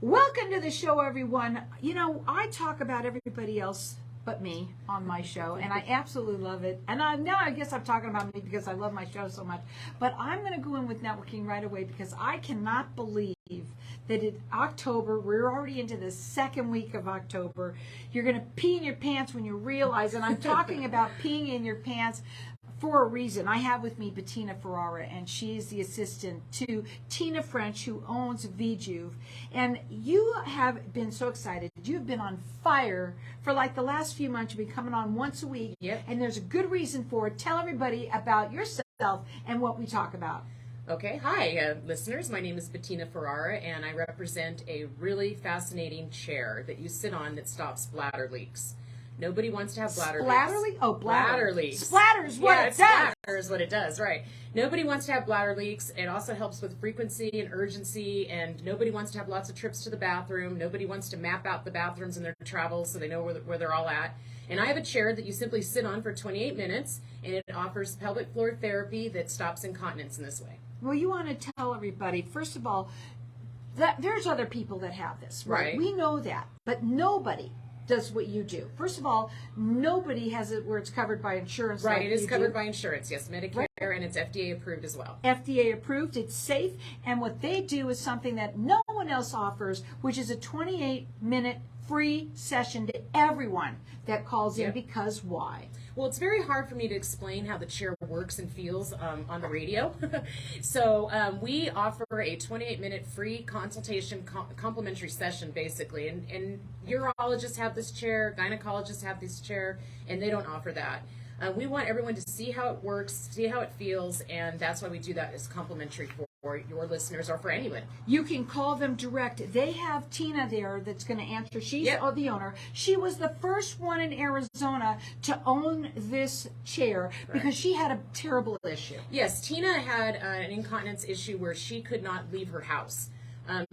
Welcome to the show, everyone. You know, I talk about everybody else but me on my show, and I absolutely love it. And now I guess I'm talking about me because I love my show so much. But I'm going to go in with networking right away because I cannot believe that in October, we're already into the second week of October, you're going to pee in your pants when you realize, and I'm talking about peeing in your pants for a reason. I have with me Bettina Ferrara, and she is the assistant to Tina French, who owns V Juv. And you have been so excited. You've been on fire for like the last few months. You've been coming on once a week, and there's a good reason for it. Tell everybody about yourself and what we talk about. Okay, hi listeners. My name is Bettina Ferrara, and I represent a really fascinating chair that you sit on that stops bladder leaks. Nobody wants to have bladder leaks. Oh, bladder leaks. Splatters what it does. Splatters what it does, right. Nobody wants to have bladder leaks. It also helps with frequency and urgency, and nobody wants to have lots of trips to the bathroom. Nobody wants to map out the bathrooms in their travels so they know where they're all at. And I have a chair that you simply sit on for 28 minutes, and it offers pelvic floor therapy that stops incontinence in this way. Well, you want to tell everybody, first of all, that there's other people that have this, right? We know that, but nobody does what you do. First of all, nobody has it where it's covered by insurance. Right, it is covered by insurance, yes, Medicare, and it's FDA approved as well. FDA approved, it's safe, and what they do is something that no one else offers, which is a 28-minute free session to everyone that calls in. Because why? Well, it's very hard for me to explain how the chair works and feels on the radio. So we offer a 28-minute free consultation, complimentary session, basically. And urologists have this chair, gynecologists have this chair, and they don't offer that. We want everyone to see how it works, see how it feels, and that's why we do that as complimentary for your listeners or for anyone. You can call them direct. They have Tina there that's going to answer. She's the owner. She was the first one in Arizona to own this chair because she had a terrible issue. Yes, Tina had an incontinence issue where she could not leave her house.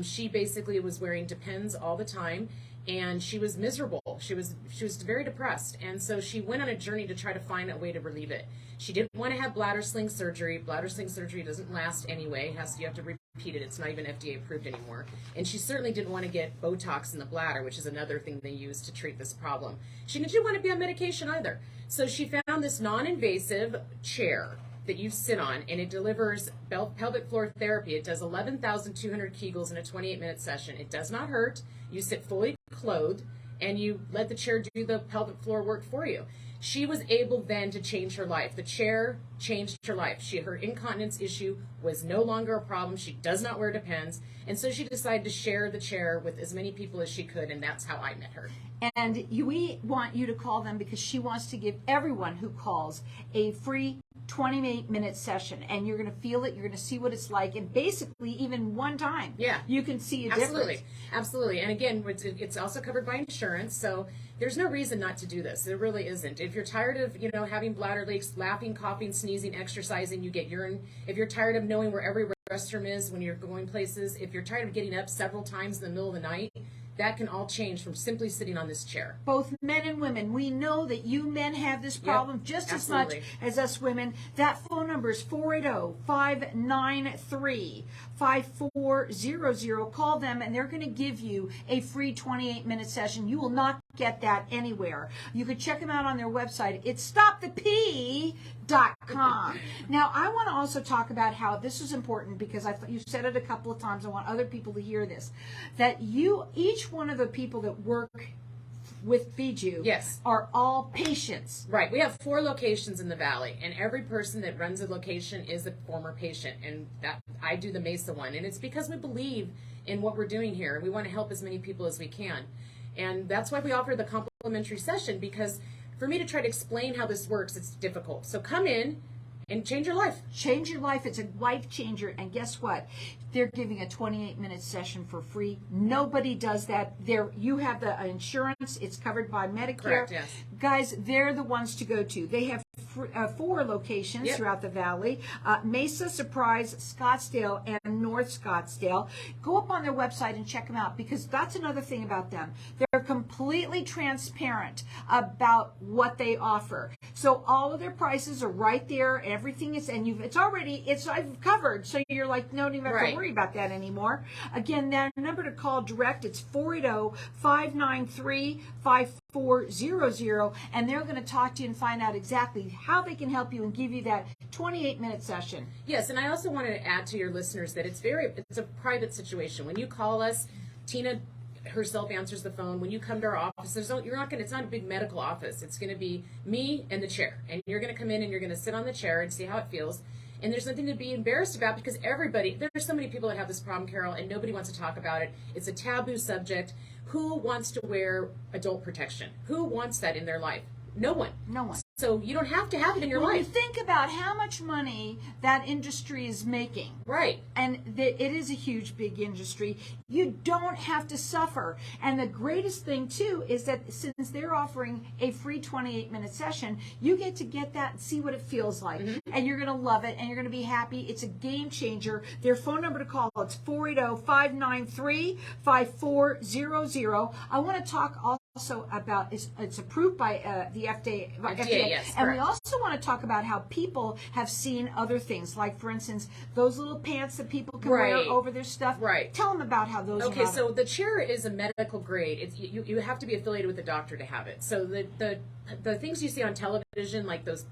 She basically was wearing Depends all the time, and she was miserable. She was very depressed, and so she went on a journey to try to find a way to relieve it. She didn't want to have bladder sling surgery. Bladder sling surgery doesn't last anyway. You have to repeat it. It's not even FDA approved anymore. And she certainly didn't want to get Botox in the bladder, which is another thing they use to treat this problem. She didn't want to be on medication either. So she found this non-invasive chair that you sit on, and it delivers pelvic floor therapy. It does 11,200 Kegels in a 28-minute session. It does not hurt. You sit fully clothed, and you let the chair do the pelvic floor work for you. She was able then to change her life. The chair changed her life. Her incontinence issue was no longer a problem. She does not wear Depends, and so she decided to share the chair with as many people as she could, and that's how I met her. And we want you to call them because she wants to give everyone who calls a free 28-minute session, and you're going to feel it. You're going to see what it's like, and basically, even one time, you can see a difference. Absolutely. And again, it's also covered by insurance, so there's no reason not to do this. There really isn't. If you're tired of having bladder leaks, laughing, coughing, sneezing, exercising, you get urine. If you're tired of knowing where every restroom is when you're going places, if you're tired of getting up several times in the middle of the night, that can all change from simply sitting on this chair. Both men and women. We know that you men have this problem just as much as us women. That phone number is 480-593-5400. Call them, and they're going to give you a free 28-minute session. You will not get that anywhere. You can check them out on their website. It's stopthepee.com. Now, I want to also talk about how this is important because you said it a couple of times. I want other people to hear this. That each one of the people that work with V Juv are all patients. Right. We have 4 locations in the Valley, and every person that runs a location is a former patient, and that I do the Mesa one, and it's because we believe in what we're doing here. We want to help as many people as we can, and that's why we offer the complimentary session, because for me to try to explain how this works, it's difficult. So come in and change your life. Change your life. It's a life changer. And guess what? They're giving a 28-minute session for free. Nobody does that. You have the insurance. It's covered by Medicare. Correct, yes. Guys, they're the ones to go to. They have 4 locations throughout the Valley. Mesa, Surprise, Scottsdale, and North North Scottsdale. Go up on their website and check them out, because that's another thing about them. They're completely transparent about what they offer. So all of their prices are right there. Everything is, and I've covered. So you're like, no, don't even have to worry about that anymore. Again, that number to call direct, it's 480-593-5400, and they're going to talk to you and find out exactly how they can help you and give you that 28-minute session. Yes, and I also wanted to add to your listeners that it's a private situation. When you call us, Tina herself answers the phone. When you come to our office, it's not a big medical office. It's going to be me and the chair, and you're going to come in and you're going to sit on the chair and see how it feels. And there's nothing to be embarrassed about, because there's so many people that have this problem, Carol, and nobody wants to talk about it. It's a taboo subject. Who wants to wear adult protection? Who wants that in their life? No one. No one. So you don't have to have it in your life. When you think about how much money that industry is making, right, and it is a huge, big industry, you don't have to suffer. And the greatest thing, too, is that since they're offering a free 28-minute session, you get to get that and see what it feels like. Mm-hmm. And you're going to love it, and you're going to be happy. It's a game changer. Their phone number to call, it's 480-593-5400. I want to talk also about, it's approved by the FDA. Yes, and we also want to talk about how people have seen other things, like, for instance, those little pants that people can wear over their stuff. Right. Tell them about how those are. Okay, so the chair is a medical grade. It's, you have to be affiliated with a doctor to have it. So the things you see on television, like those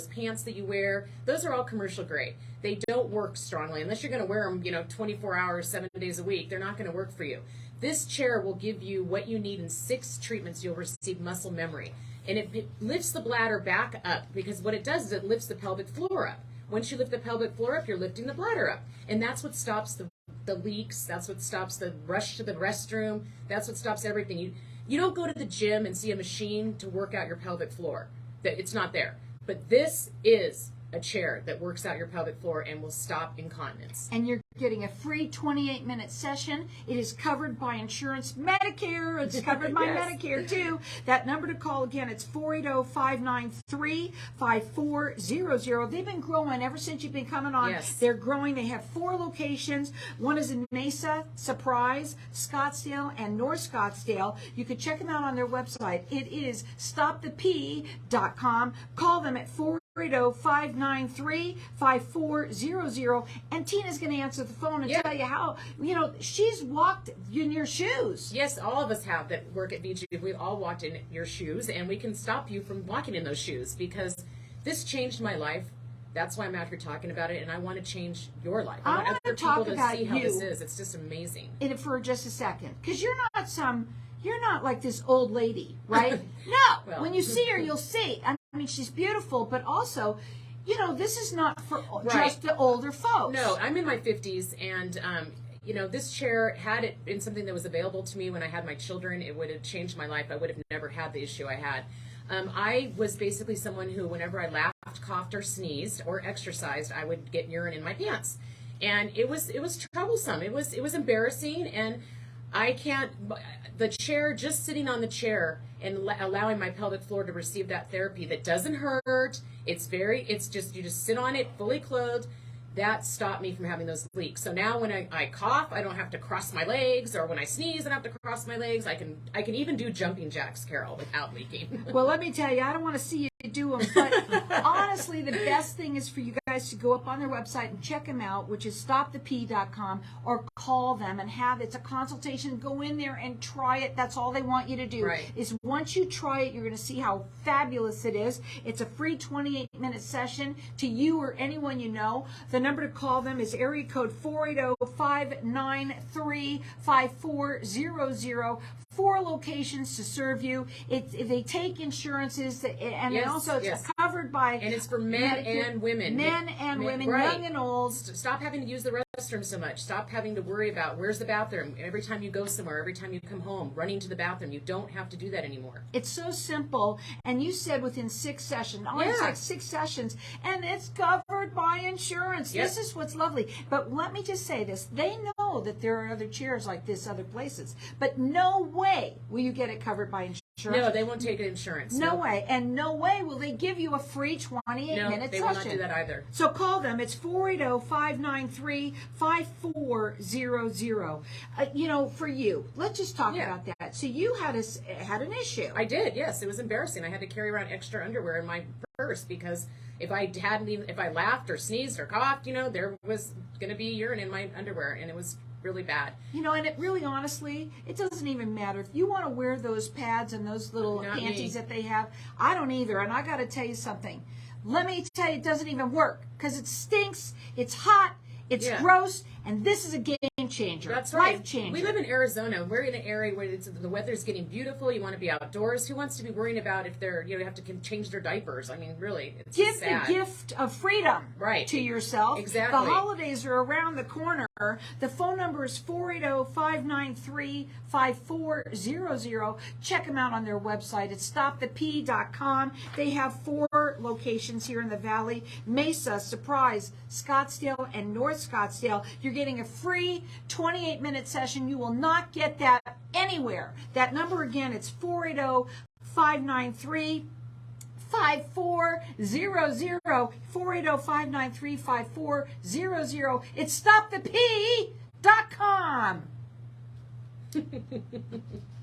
pants that you wear, those are all commercial grade. They don't work strongly unless you're going to wear them, 24 hours, 7 days a week. They're not going to work for you. This chair will give you what you need in 6 treatments. You'll receive muscle memory. And it lifts the bladder back up, because what it does is it lifts the pelvic floor up. Once you lift the pelvic floor up, you're lifting the bladder up. And that's what stops the leaks. That's what stops the rush to the restroom. That's what stops everything. You don't go to the gym and see a machine to work out your pelvic floor. It's not there. But this is a chair that works out your pelvic floor and will stop incontinence. And you're getting a free 28-minute session. It is covered by insurance, Medicare. It's covered by Medicare, too. That number to call, again, it's 480-593-5400. They've been growing ever since you've been coming on. Yes. They're growing. They have 4 locations. One is in Mesa, Surprise, Scottsdale, and North Scottsdale. You can check them out on their website. It is stopthep.com. Call them at 480-593-5400, and Tina's going to answer the phone and tell you how, she's walked in your shoes. Yes, all of us have that work at V Juv. We've all walked in your shoes, and we can stop you from walking in those shoes, because this changed my life. That's why I'm out here talking about it, and I want to change your life. I want other people to see how this is. It's just amazing. For just a second, because you're not like this old lady, right? No. Well, when you see her, you'll see. I mean, she's beautiful, but also, this is not for just the older folks. No, I'm in my 50s, and, this chair, had it been something that was available to me when I had my children, it would have changed my life. I would have never had the issue I had. I was basically someone who, whenever I laughed, coughed, or sneezed, or exercised, I would get urine in my pants. And it was troublesome. It was embarrassing, and the chair, just sitting on the chair and allowing my pelvic floor to receive that therapy that doesn't hurt. It's just, you just sit on it fully clothed. That stopped me from having those leaks. So now when I cough, I don't have to cross my legs, or when I sneeze, I don't have to cross my legs. I can even do jumping jacks, Carol, without leaking. Well, let me tell you, I don't want to see you do them, but honestly, the best thing is for you guys to go up on their website and check them out, which is stopthep.com, or call them and it's a consultation. Go in there and try it. That's all they want you to do. Right. Is once you try it, you're going to see how fabulous it is. It's a free 28-minute session to you or anyone you know. The number to call them is area code 480-593-5400. 4 locations to serve you. They take insurances, and it's covered by. And it's for men and women. Men and women, right. Young and old. Stop having to use the restroom so much. Stop having to worry about where's the bathroom. Every time you go somewhere, every time you come home, running to the bathroom. You don't have to do that anymore. It's so simple. And you said within 6 sessions. It's like 6 sessions. And it's covered by insurance. Yep. This is what's lovely. But let me just say this. They know that there are other chairs like this other places. But no way will you get it covered by insurance. No, they won't take insurance. No way. And no way will they give you a free 28-minute they session. will not do that either. So call them. It's 480-593-5400. For you, let's just talk about that. So you had an issue. I did, yes. It was embarrassing. I had to carry around extra underwear in my purse because if I laughed or sneezed or coughed, there was going to be urine in my underwear, and it was really bad. And it really, honestly, it doesn't even matter. If you want to wear those pads and those little panties that they have, I don't either. And I got to tell you something. Let me tell you, it doesn't even work because it stinks, it's hot, it's gross, and this is a game changer. That's right. Life changer. We live in Arizona. We're in an area where the weather's getting beautiful. You want to be outdoors. Who wants to be worrying about if they're, have to change their diapers? I mean, really, it's Give sad. the gift of freedom to yourself. Exactly. The holidays are around the corner. The phone number is 480-593-5400. Check them out on their website. It's stopthep.com. They have 4 locations here in the Valley: Mesa, Surprise, Scottsdale, and North Scottsdale. You're getting a free 28-minute session. You will not get that anywhere. That number again, it's 480-593-5400. 480-593-5400. It's stopthep.com.